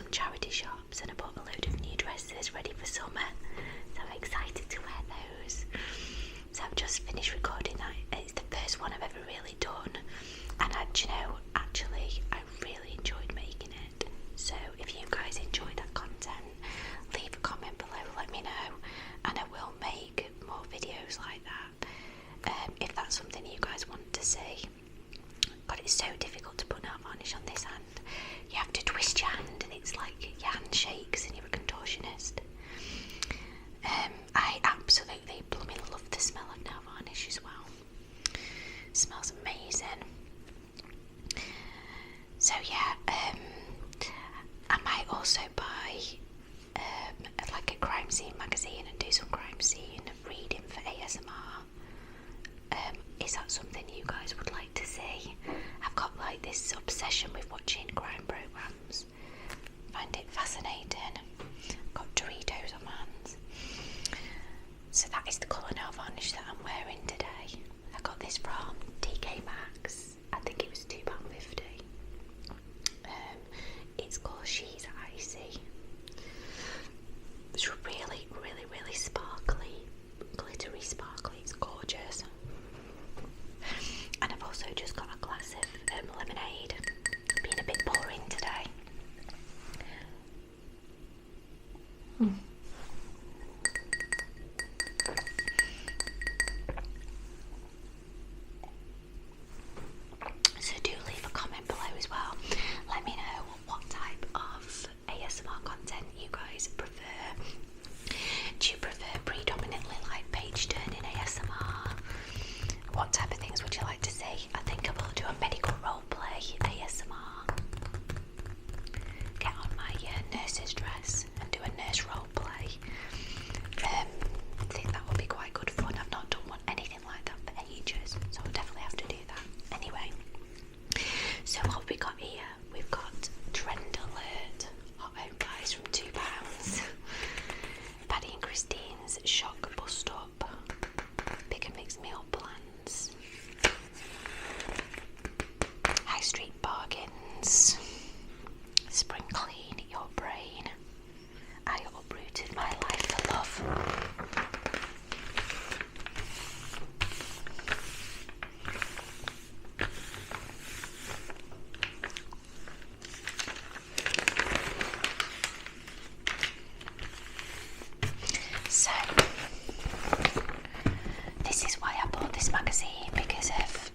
some charity shops and I bought a load of new dresses ready for summer, so I'm excited to wear those. So I've just finished recording that. It's the first one I've ever really done, and actually I really enjoyed making it. So if you guys enjoy that content, leave a comment below, let me know, and I will make more videos like that if that's something you guys want to see. God, it's so difficult to put nail varnish on this hand. You have to twist your hand and it's like your hand shakes and you're a contortionist. I absolutely blooming love the smell of nail varnish as well. It smells amazing. So yeah, I might also buy like a crime scene magazine and do some crime scene reading for ASMR. Is that something you guys would like to see? I've got like this obsession with watching crime programs. Find it fascinating. Got Doritos on my hands. So that is the colour nail varnish that I'm wearing today. I got this from TK Maxx. I think it was £2.50. It's called She's Icy. It's really, really, really sparkly, glittery sparkly. It's gorgeous. And I've also just got a glass of lemonade. Being a bit boring today. So do leave a comment below as well. Let me know what type of ASMR content you guys prefer. Do you prefer predominantly like page turning ASMR? What type of things would you like to see? I think I will do a medical roleplay ASMR. Get on my nurse's dress and do a nurse roleplay. I think that would be quite good fun. I've not done anything like that for ages, so I'll definitely have to do that. Anyway, so what have we got here? We've got Trend Alert hot home buys from £2. Paddy and Christine's Shock Bust Up Pick and Mix Meal Plans. High Street Bargains. Spring Clean Your Brain. I uprooted my life for love. So, this is why I bought this magazine, because of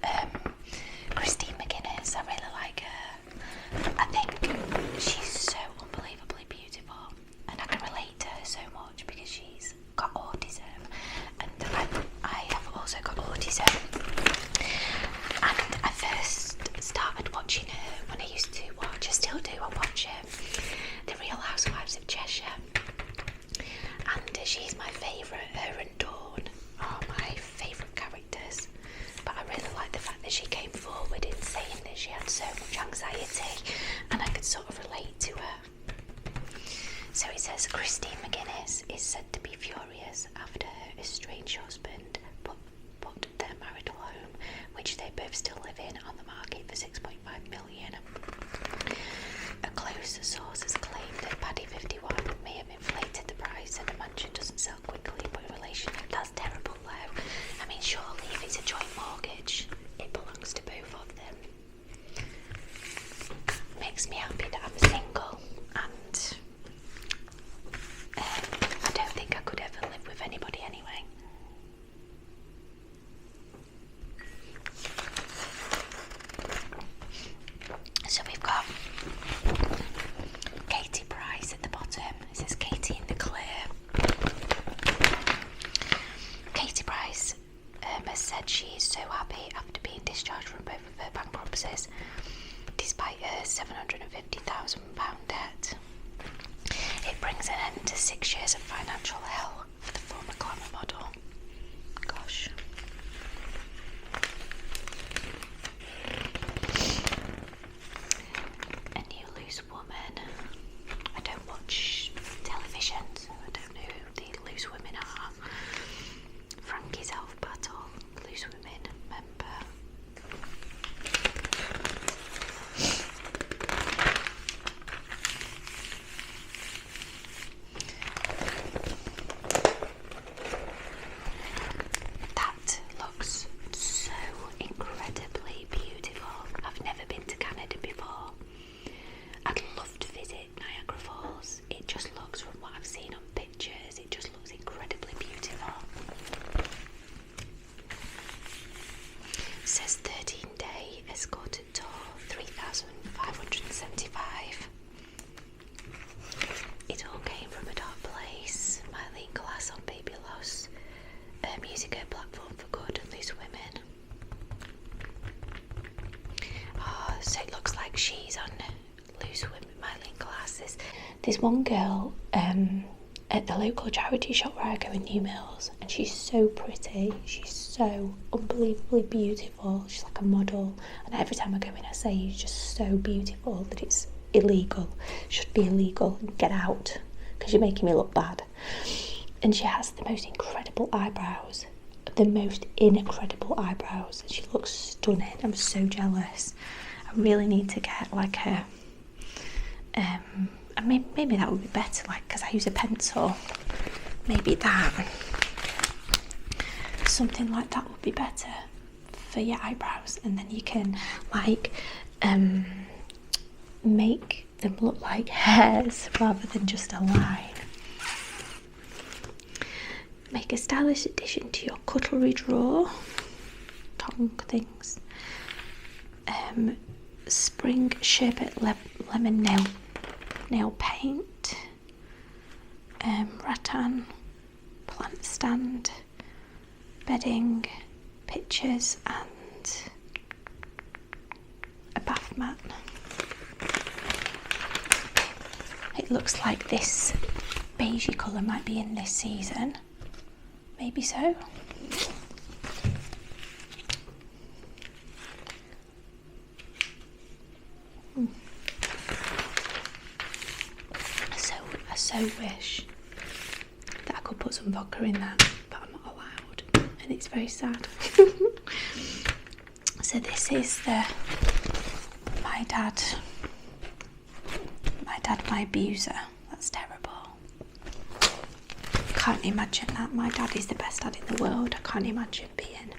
Christine McGuinness. I really like her. I think she's so unbelievably beautiful, and I can relate to her so much because she's got autism, and I have also got autism. And I first started watching her when I used to watch, I still do, I watch The Real Housewives of Cheshire. And she's my favourite. Her and Dawn are my favourite characters. But I really like the fact that she came forward in saying that she had so much anxiety, and I could sort of relate to her. So it says Christine McGuinness is said to be furious after her estranged husband put their marital home, which they both still live in, on the market for $6.5 million. A close source has claimed that Paddy 51 may have inflated the price and the mansion doesn't sell quickly, but a relationship that's terrible though. I mean, surely if it's a joint mortgage, it belongs to both of them. Makes me happy that I'm single, and I don't think I could ever live with anybody anyway. So we've got Katie Price at the bottom. It says Katie in the clear. Katie Price has said she is so happy after being discharged from both of her bankruptcies, despite her £750,000 debt. It brings an end to 6 years of financial hell for the former glamour model. Gosh. A New Loose Woman. I don't watch television, so I don't know who the Loose Women are. Frankie's Elf Battle, Loose Women member. these on loose modelling glasses. There's one girl at the local charity shop where I go in New Mills, and she's so pretty. She's so unbelievably beautiful. She's like a model, and every time I go in I say, you're just so beautiful that it's illegal. Should be illegal. Get out, because you're making me look bad. And she has the most incredible eyebrows. The most incredible eyebrows. And she looks stunning. I'm so jealous. I really need to get like a maybe that would be better, like, because I use a pencil. Maybe that, something like that would be better for your eyebrows, and then you can like make them look like hairs rather than just a line. Make a stylish addition to your cutlery drawer. Tongue things. Spring sherbet lemon nail paint, rattan, plant stand, bedding, pictures, and a bath mat. It looks like this beigey colour might be in this season. Maybe so. I so wish that I could put some vodka in that, but I'm not allowed, and it's very sad. So this is my dad, my abuser. That's terrible. Can't imagine that. My dad is the best dad in the world. I can't imagine being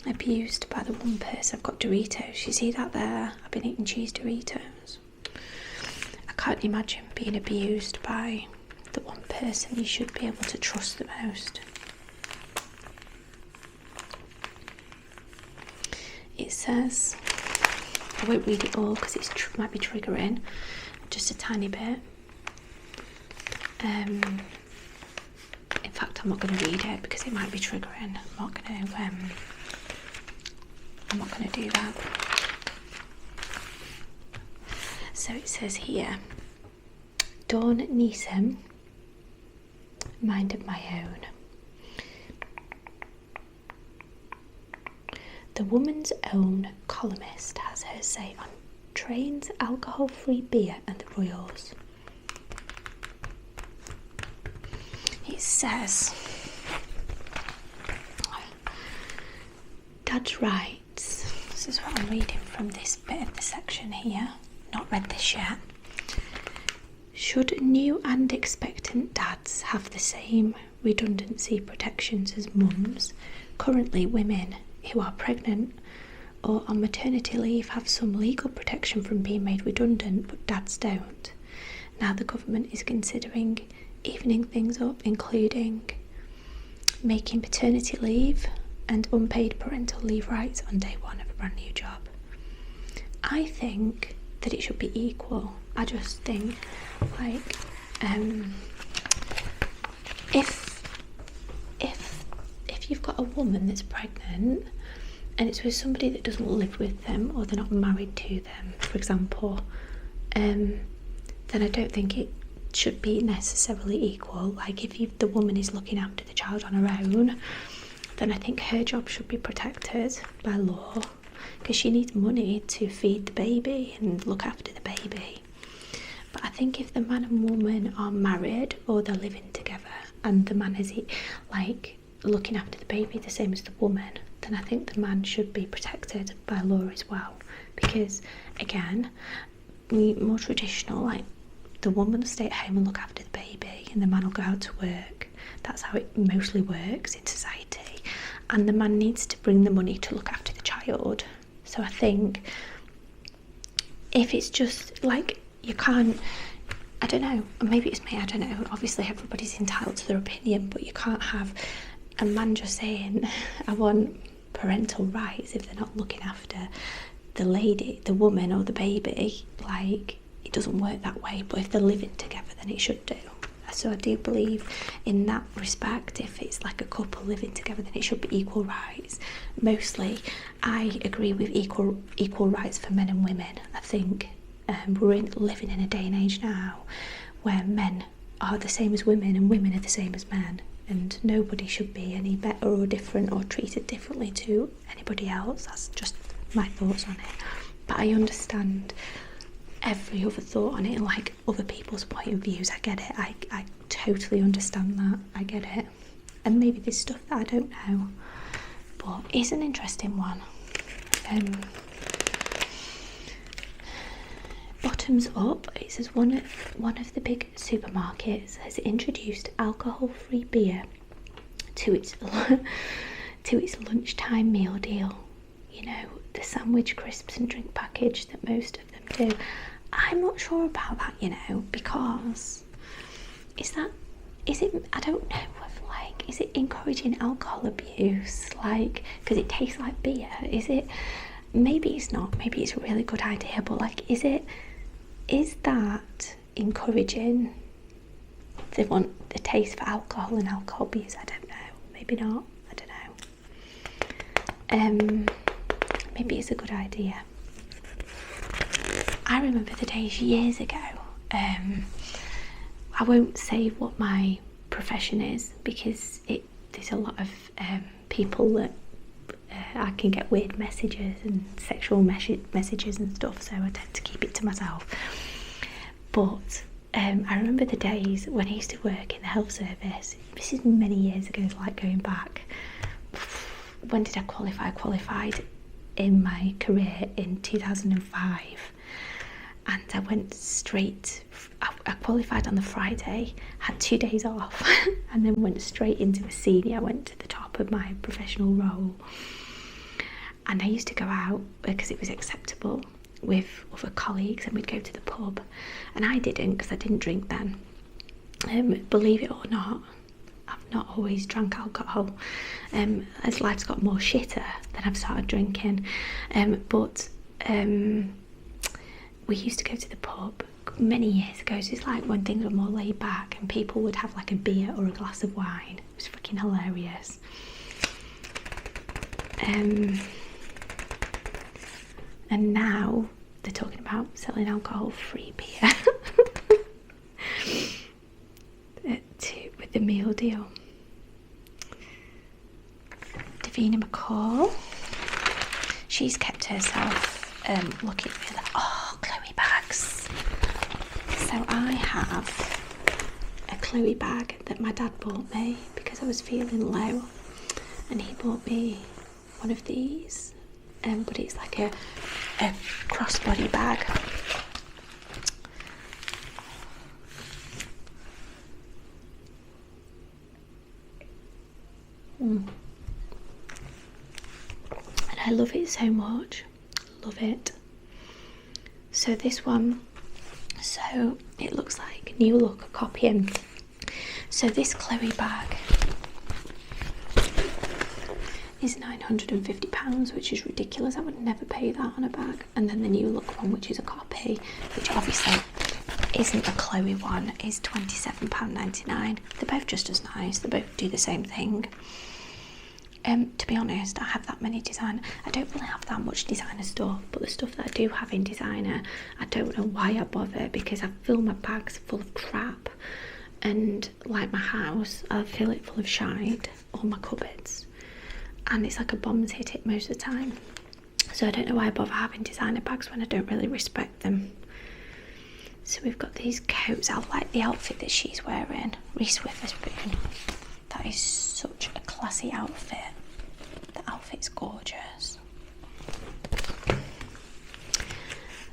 abused by the one person. I've got Doritos. You see that there? I've been eating cheese Doritos. I can't imagine being abused by the one person you should be able to trust the most. It says, I won't read it all because it might be triggering, just a tiny bit. In fact, I'm not going to read it because it might be triggering. I'm not going to do that. So it says here, Dawn Neeson, mind of my own. The woman's own columnist has her say on trains, alcohol-free beer and the royals. It says, Dad writes, this is what I'm reading from this bit of the section here, not read this yet. Should new and expectant dads have the same redundancy protections as mums? Currently, women who are pregnant or on maternity leave have some legal protection from being made redundant, but dads don't. Now the government is considering evening things up, including making paternity leave and unpaid parental leave rights on day one of a brand new job. I think that it should be equal. I just think, like, if you've got a woman that's pregnant and it's with somebody that doesn't live with them or they're not married to them, for example, then I don't think it should be necessarily equal. Like, if the woman is looking after the child on her own, then I think her job should be protected by law, because she needs money to feed the baby and look after the baby. But I think if the man and woman are married or they're living together and the man is like looking after the baby the same as the woman, then I think the man should be protected by law as well. Because again, more traditional, like, the woman will stay at home and look after the baby and the man will go out to work. That's how it mostly works in society. And the man needs to bring the money to look after the child. So I think if it's just like, you can't, I don't know, maybe it's me, I don't know, obviously everybody's entitled to their opinion, but you can't have a man just saying, I want parental rights if they're not looking after the lady, the woman or the baby. Like, it doesn't work that way, but if they're living together then it should do. So I do believe in that respect, if it's like a couple living together, then it should be equal rights. Mostly I agree with equal rights for men and women. I think we're living in a day and age now where men are the same as women and women are the same as men, and nobody should be any better or different or treated differently to anybody else. That's just my thoughts on it. But I understand every other thought on it, like other people's point of views. I get it. I totally understand that. I get it. And maybe there's stuff that I don't know, but it's an interesting one. Bottoms up, it says one of the big supermarkets has introduced alcohol-free beer to its lunchtime meal deal. You know, the sandwich, crisps and drink package that most of them do. I'm not sure about that, you know, because is it, I don't know, like, is it encouraging alcohol abuse? Like, because it tastes like beer, is it? Maybe it's not, maybe it's a really good idea, but like, is that encouraging the taste for alcohol and alcohol abuse? I don't know, maybe not, I don't know. Maybe it's a good idea. I remember the days years ago, I won't say what my profession is because there's a lot of people that I can get weird messages and sexual messages and stuff, so I tend to keep it to myself. But I remember the days when I used to work in the health service. This is many years ago, like going back. When did I qualify? I qualified in my career in 2005. And I went straight, I qualified on the Friday, had 2 days off, and then went straight into a senior. I went to the top of my professional role. And I used to go out, because it was acceptable, with other colleagues, and we'd go to the pub. And I didn't, because I didn't drink then. Believe it or not, I've not always drank alcohol. As life's got more shitter, then I've started drinking. But we used to go to the pub many years ago, so it's like when things were more laid back and people would have like a beer or a glass of wine. It was freaking hilarious. And now they're talking about selling alcohol-free beer with the meal deal. Davina McCall, she's kept herself looking really, Chloe bags. So I have a Chloe bag that my dad bought me because I was feeling low, and he bought me one of these, but it's like a crossbody bag. And I love it so much. Love it. So this one, so it looks like New Look copying. So this Chloe bag is £950, which is ridiculous. I would never pay that on a bag. And then the New Look one, which is a copy, which obviously isn't a Chloe one, is £27.99. They're both just as nice. They both do the same thing. To be honest, I have that many designer. I don't really have that much designer stuff, but the stuff that I do have in designer, I don't know why I bother, because I fill my bags full of crap, and like my house, I fill it full of shite, all my cupboards, and it's like a bomb's hit it most of the time. So I don't know why I bother having designer bags when I don't really respect them. So we've got these coats. I like the outfit that she's wearing, Reese Witherspoon. That is such a classy outfit. The outfit's gorgeous.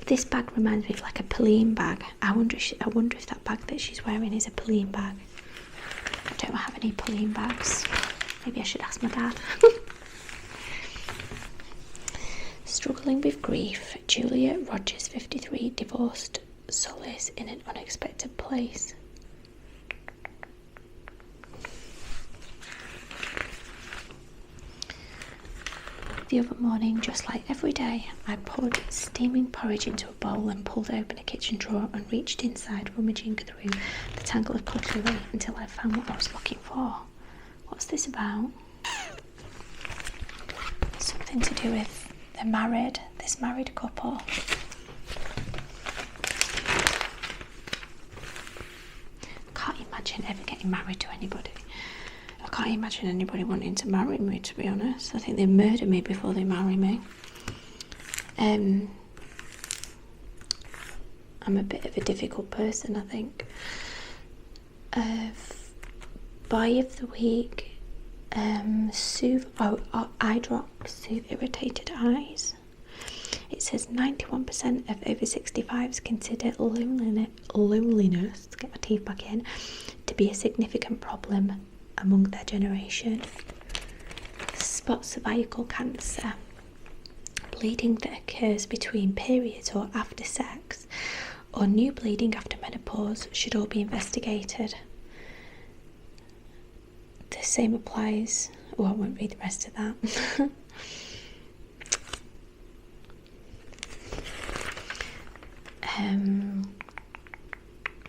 This bag reminds me of like a Pauline bag. I wonder if that bag that she's wearing is a Pauline bag. I don't have any Pauline bags. Maybe I should ask my dad. Struggling with grief, Julia Rogers, 53, divorced solace in an unexpected place. The other morning, just like every day, I poured steaming porridge into a bowl and pulled open a kitchen drawer and reached inside, rummaging through the tangle of cutlery until I found what I was looking for. What's this about? Something to do with this married couple. I can't imagine ever getting married to anybody. I can't imagine anybody wanting to marry me, to be honest. I think they murder me before they marry me. I'm a bit of a difficult person, I think. Buy of the week, eye drops soothe irritated eyes. It says 91% of over 65s consider loneliness, to get my teeth back in, to be a significant problem among their generation. Spot cervical cancer. Bleeding that occurs between periods or after sex, or new bleeding after menopause should all be investigated. The same applies. Oh, I won't read the rest of that.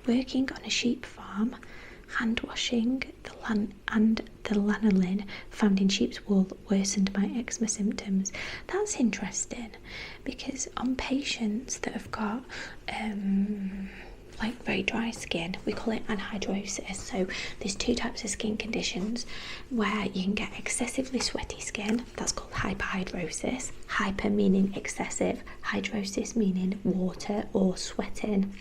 Working on a sheep farm, hand washing and the lanolin found in sheep's wool worsened my eczema symptoms. That's interesting, because on patients that have got like very dry skin, we call it anhydrosis. So there's two types of skin conditions where you can get excessively sweaty skin, that's called hyperhidrosis. Hyper meaning excessive, hydrosis meaning water or sweating.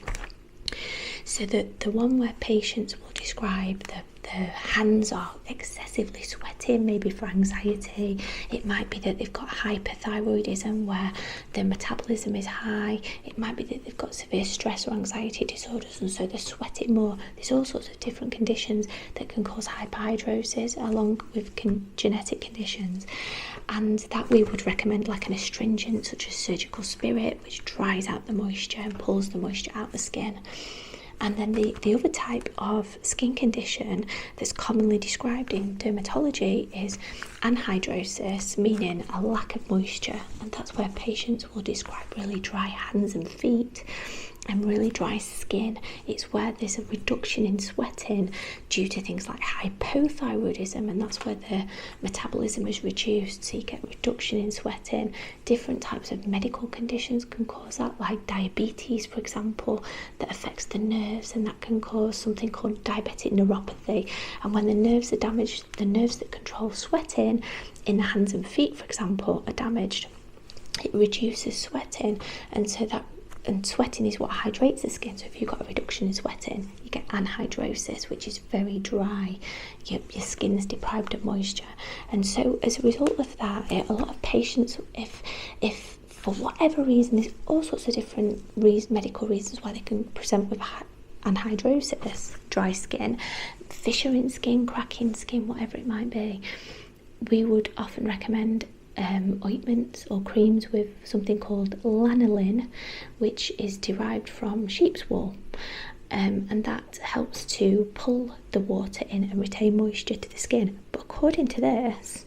So the one where patients will describe the hands are excessively sweating, maybe for anxiety. It might be that they've got hyperthyroidism where their metabolism is high. It might be that they've got severe stress or anxiety disorders, and so they're sweating more. There's all sorts of different conditions that can cause hyperhidrosis along with genetic conditions, and that we would recommend like an astringent such as surgical spirit, which dries out the moisture and pulls the moisture out of the skin. And then the other type of skin condition that's commonly described in dermatology is anhydrosis, meaning a lack of moisture. And that's where patients will describe really dry hands and feet and really dry skin. It's where there's a reduction in sweating due to things like hypothyroidism, and that's where the metabolism is reduced, so you get reduction in sweating. Different types of medical conditions can cause that, like diabetes, for example, that affects the nerves, and that can cause something called diabetic neuropathy. And when the nerves are damaged, the nerves that control sweating in the hands and feet, for example, are damaged. It reduces sweating, and sweating is what hydrates the skin. So if you've got a reduction in sweating, you get anhydrosis, which is very dry. Your skin's deprived of moisture. And so as a result of that, a lot of patients, if for whatever reason, there's all sorts of different medical reasons why they can present with anhydrosis, dry skin, fissure in skin, cracking skin, whatever it might be, we would often recommend ointments or creams with something called lanolin, which is derived from sheep's wool, and that helps to pull the water in and retain moisture to the skin. But according to this,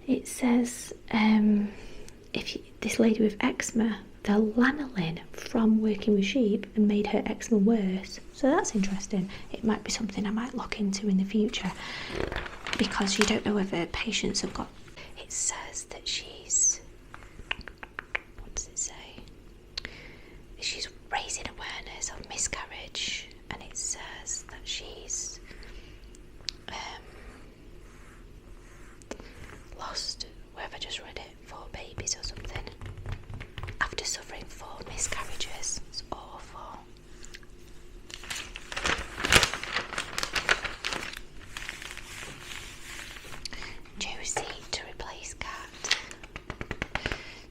it says this lady with eczema, the lanolin from working with sheep and made her eczema worse. So that's interesting. It might be something I might look into in the future, because you don't know whether patients have got. It says that she's, what does it say? She's raising awareness of miscarriage, and it says that she's lost, where have I just read it, 4 babies or something, after suffering 4 miscarriages. It's awful. Juicy to replace cat.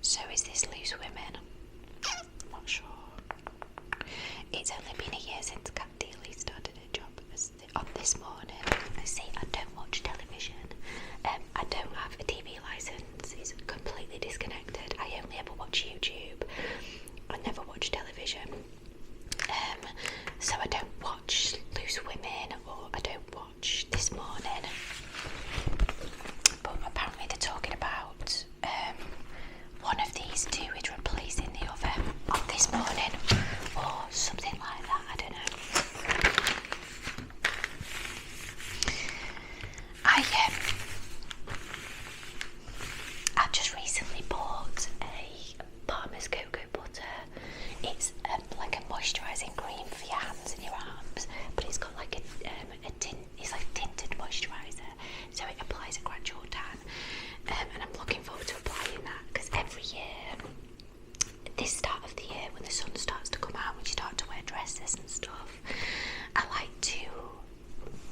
So is this loose women? I'm not sure. It's only been a year since Cat Dealey started her job on This Morning. I see, I don't watch television. I don't have a TV licence. It's completely disconnected. I only ever watch YouTube. I never watch television. So I don't watch Loose Women, or I don't watch This Morning. But apparently they're talking about this morning, or something like that, I don't know. I just recently bought a Parma's cocoa butter. It's like a moisturising cream for your hands and your arms, but it's got like a tint. It's like tinted moisturiser, so it applies a gradual tan. And I'm looking forward to applying that because every year, this start of the year, when the sun starts to come out, when you start to wear dresses and stuff, I like to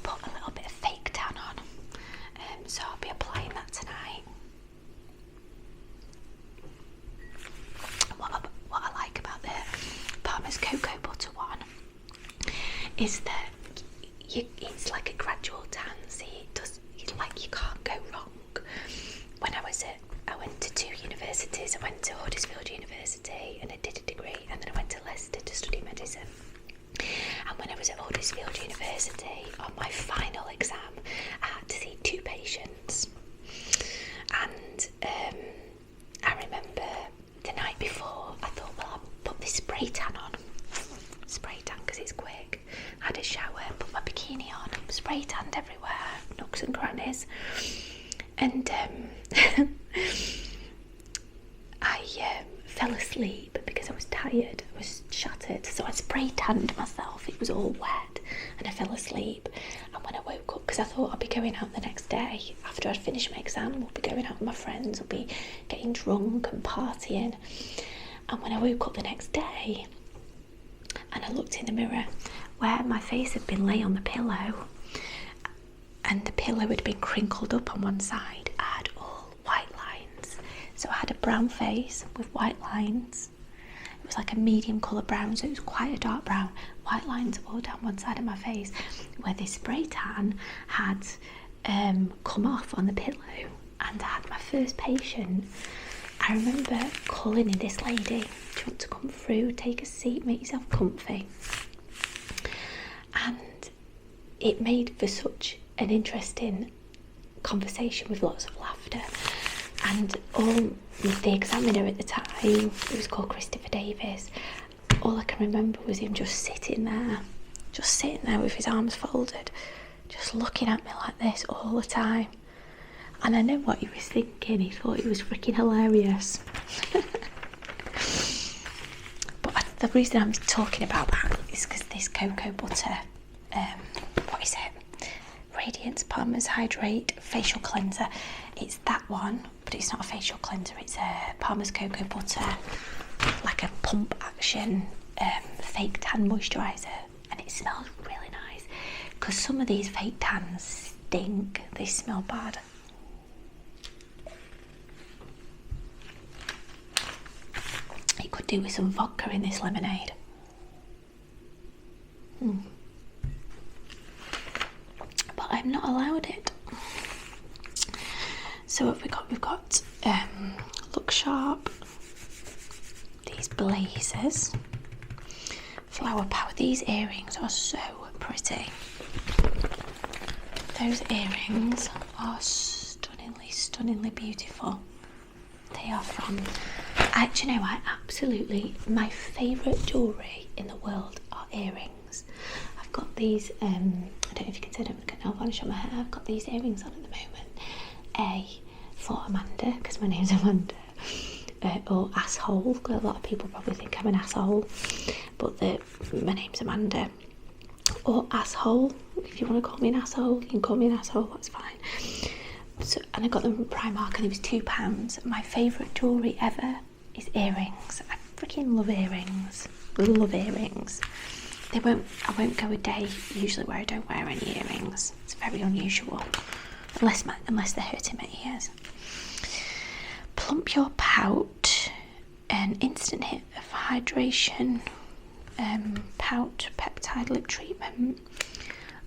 put a little bit of fake tan on. So I'll be applying that tonight. What I like about the Parma's cocoa butter one is that it's like a gradual tan, so you can't go wrong. When I went to 2 universities. I went to Huddersfield University and I did a degree, and then I went to Leicester to study medicine. And when I was at Huddersfield University, on my final exam, I had to see 2 patients. And I remember the night before, I thought, well, I'll put this spray tan on. Spray tan because it's quick. I had a shower, put my bikini on, spray tanned everywhere, nooks and crannies. And I fell asleep because I was tired. I was shattered, so I spray tanned myself. It was all wet, and I fell asleep. And when I woke up, because I thought I'd be going out the next day after I'd finished my exam, we'll be going out with my friends, we'll be getting drunk and partying. And when I woke up the next day, and I looked in the mirror, where my face had been lay on the pillow, and the pillow had been crinkled up on one side, I had all white lines. So I had a brown face with white lines. It was like a medium colour brown, so it was quite a dark brown. White lines all down one side of my face, where this spray tan had come off on the pillow. And I had my first patient. I remember calling in this lady, do you want to come through, take a seat, make yourself comfy? And it made for such an interesting conversation with lots of laughter. And the examiner at the time, it was called Christopher Davis, all I can remember was him just sitting there with his arms folded, just looking at me like this all the time. And I know what he was thinking. He thought it was freaking hilarious. But the reason I'm talking about that is because this cocoa butter, what is it? Radiance Parma's Hydrate Facial Cleanser. It's that one, but it's not a facial cleanser. It's a Parma's cocoa butter, like a pump action fake tan moisturiser, and it smells really nice. Because some of these fake tans stink. They smell bad. You could do with some vodka in this lemonade. But I'm not allowed it. So what we've got Look Sharp, these blazers, flower power. These earrings are so pretty. Those earrings are stunningly beautiful. They are from, actually, you know, absolutely, my favourite jewellery in the world are earrings. I've got these, I don't know if you can see, I don't get nail varnish on my hair. I've got these earrings on at the moment. For Amanda, because my name's Amanda, or asshole, because a lot of people probably think I'm an asshole, but my name's Amanda. Or asshole, if you want to call me an asshole, you can call me an asshole, that's fine. So, and I got them from Primark, and it was £2. My favourite jewellery ever is earrings. I freaking love earrings. Love earrings. I won't go a day usually where I don't wear any earrings. It's very unusual, unless they're hurting my ears. Plump Your Pout, an instant hit of hydration, pout peptide lip treatment,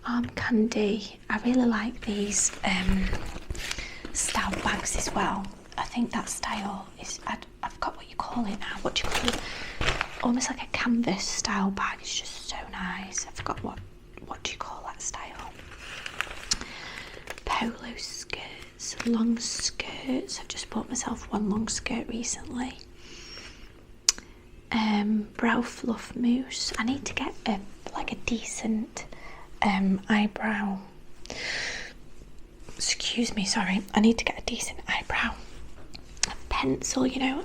arm candy. I really like these style bags as well. I think that style is, I forgot what you call it now. What do you call it? Almost like a canvas style bag. It's just so nice. I forgot what do you call that style. Polo skirts, long skirts. I've just bought myself one long skirt recently. brow fluff mousse. I need to get a decent eyebrow. Excuse me, sorry. I need to get a decent eyebrow pencil. You know,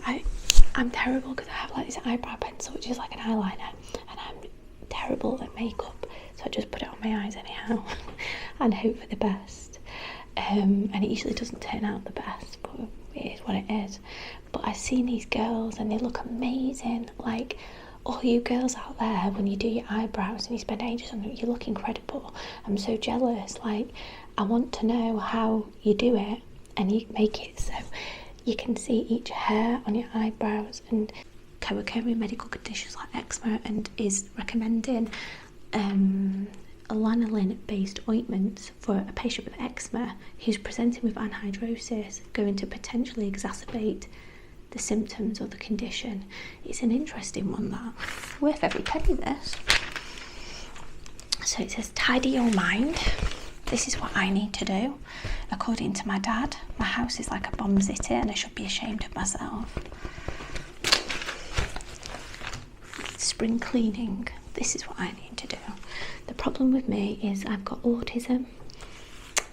I'm terrible because I have like this eyebrow pencil, which is like an eyeliner, and I'm terrible at makeup, so I just put it on my eyes anyhow and hope for the best. And it usually doesn't turn out the best, but it is what it is. But I've seen these girls and they look amazing. Like, all you girls out there, when you do your eyebrows and you spend ages on it, you look incredible. I'm so jealous. Like, I want to know how you do it, and you make it so you can see each hair on your eyebrows. And Kawakami medical conditions like eczema, and is recommending lanolin based ointments for a patient with eczema who's presenting with anhidrosis, going to potentially exacerbate the symptoms of the condition. It's an interesting one, that. Worth every penny, this. So it says, tidy your mind. This is what I need to do. According to my dad, my house is like a bomb city and I should be ashamed of myself. Spring cleaning. This is what I need to do. The problem with me is I've got autism,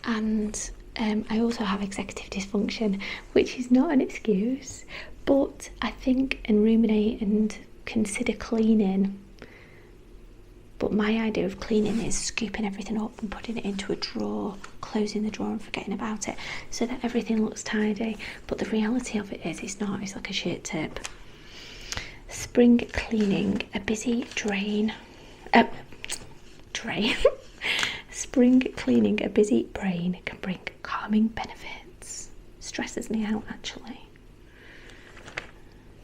and I also have executive dysfunction, which is not an excuse, but I think and ruminate and consider cleaning. But my idea of cleaning is scooping everything up and putting it into a drawer, closing the drawer and forgetting about it, so that everything looks tidy. But the reality of it is, it's not. It's like a shit tip. Spring cleaning, a busy drain. Spring cleaning a busy brain can bring calming benefits. Stresses me out, actually.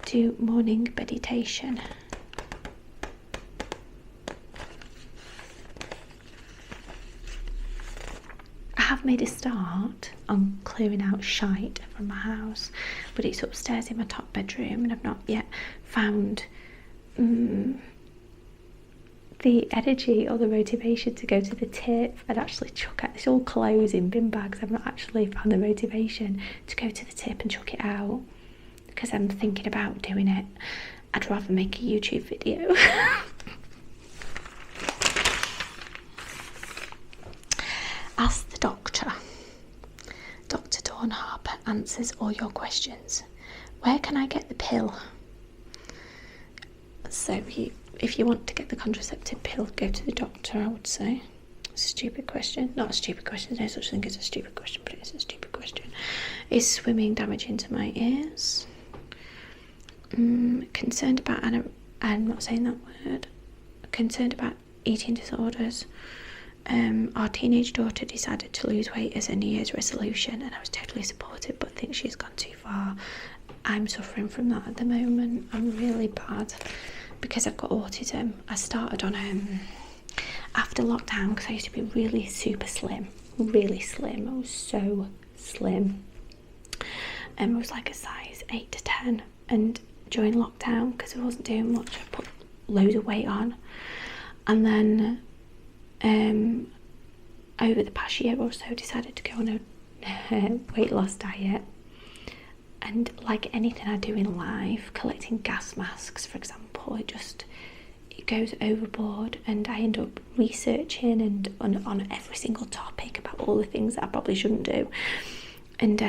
Do morning meditation. I have made a start on clearing out shite from my house, but it's upstairs in my top bedroom and I've not yet found the energy or the motivation to go to the tip and actually chuck it. It's all clothes in bin bags. I've not actually found the motivation to go to the tip and chuck it out because I'm thinking about doing it. I'd rather make a YouTube video. Ask the doctor. Dr. Dawn Harper answers all your questions. Where can I get the pill? So if you want to get the contraceptive pill, go to the doctor, I would say. It's a stupid question. Not a stupid question. There's no such thing as a stupid question, but it's a stupid question. Is swimming damaging to my ears? Concerned about, I'm not saying that word. Concerned about eating disorders. Our teenage daughter decided to lose weight as a New Year's resolution, and I was totally supportive, but think she's gone too far. I'm suffering from that at the moment. I'm really bad because I've got autism. I started on after lockdown, because I used to be really super slim, really slim. I was so slim, and I was like a size 8 to 10. And during lockdown, because I wasn't doing much, I put loads of weight on, and then over the past year or so decided to go on a weight loss diet. And like anything I do in life, collecting gas masks, for example, it goes overboard, and I end up researching and on every single topic about all the things that I probably shouldn't do. And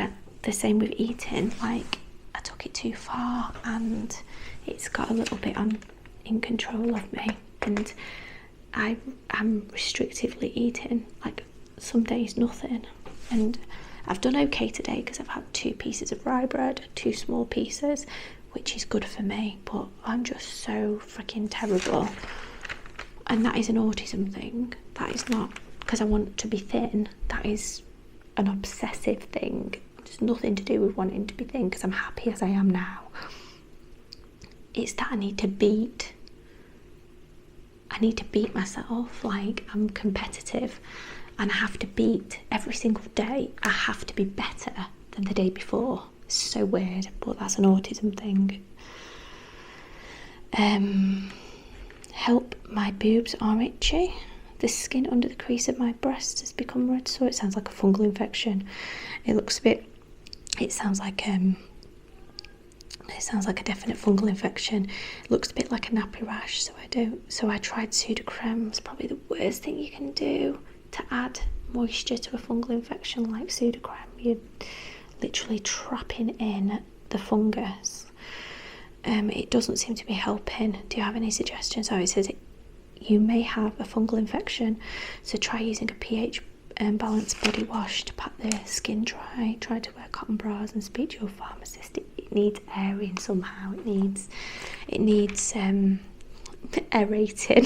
the same with eating. Like, I took it too far, and it's got a little bit in control of me, and I'm restrictively eating. Like, some days nothing, and I've done okay today because I've had 2 pieces of rye bread, 2 small pieces, which is good for me, but I'm just so freaking terrible. And that is an autism thing. That is not because I want to be thin. That is an obsessive thing. It's nothing to do with wanting to be thin, because I'm happy as I am now. It's that I need to beat myself. Like, I'm competitive, and I have to beat every single day. I have to be better than the day before. It's so weird, but that's an autism thing. Help, my boobs are itchy. The skin under the crease of my breast has become red, so it sounds like a fungal infection. It sounds like It sounds like a definite fungal infection. It looks a bit like a nappy rash, so I tried pseudocreme. It's probably the worst thing you can do to add moisture to a fungal infection like pseudocreme. You're literally trapping in the fungus. It doesn't seem to be helping. Do you have any suggestions? So it says you may have a fungal infection, so try using a pH balanced body wash to pat the skin dry. Try to wear cotton bras and speak to your pharmacist. It needs airing somehow. It needs aerating.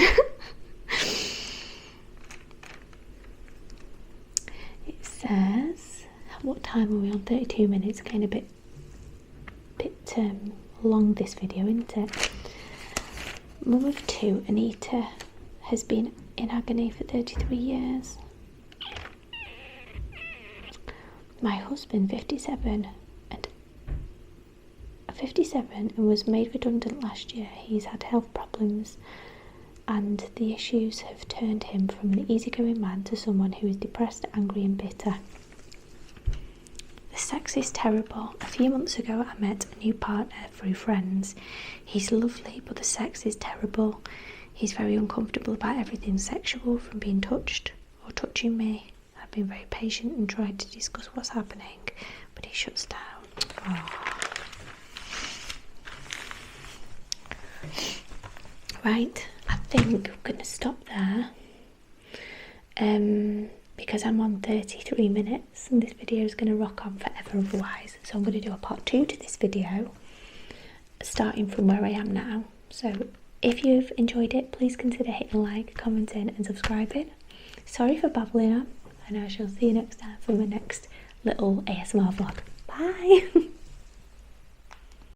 It says, what time are we on? 32 minutes. Again, a bit long this video, isn't it? Mum of two, Anita, has been in agony for 33 years. My husband, 57 and was made redundant last year. He's had health problems and the issues have turned him from an easygoing man to someone who is depressed, angry and bitter. The sex is terrible. A few months ago I met a new partner through friends. He's lovely, but the sex is terrible. He's very uncomfortable about everything sexual, from being touched or touching me. I've been very patient and tried to discuss what's happening, but he shuts down. Oh. Right, I think I'm going to stop there. Because I'm on 33 minutes and this video is going to rock on forever otherwise. So I'm going to do a part 2 to this video, starting from where I am now. So if you've enjoyed it, please consider hitting like, commenting and subscribing. Sorry for babbling on, and I shall see you next time for my next little ASMR vlog. Bye!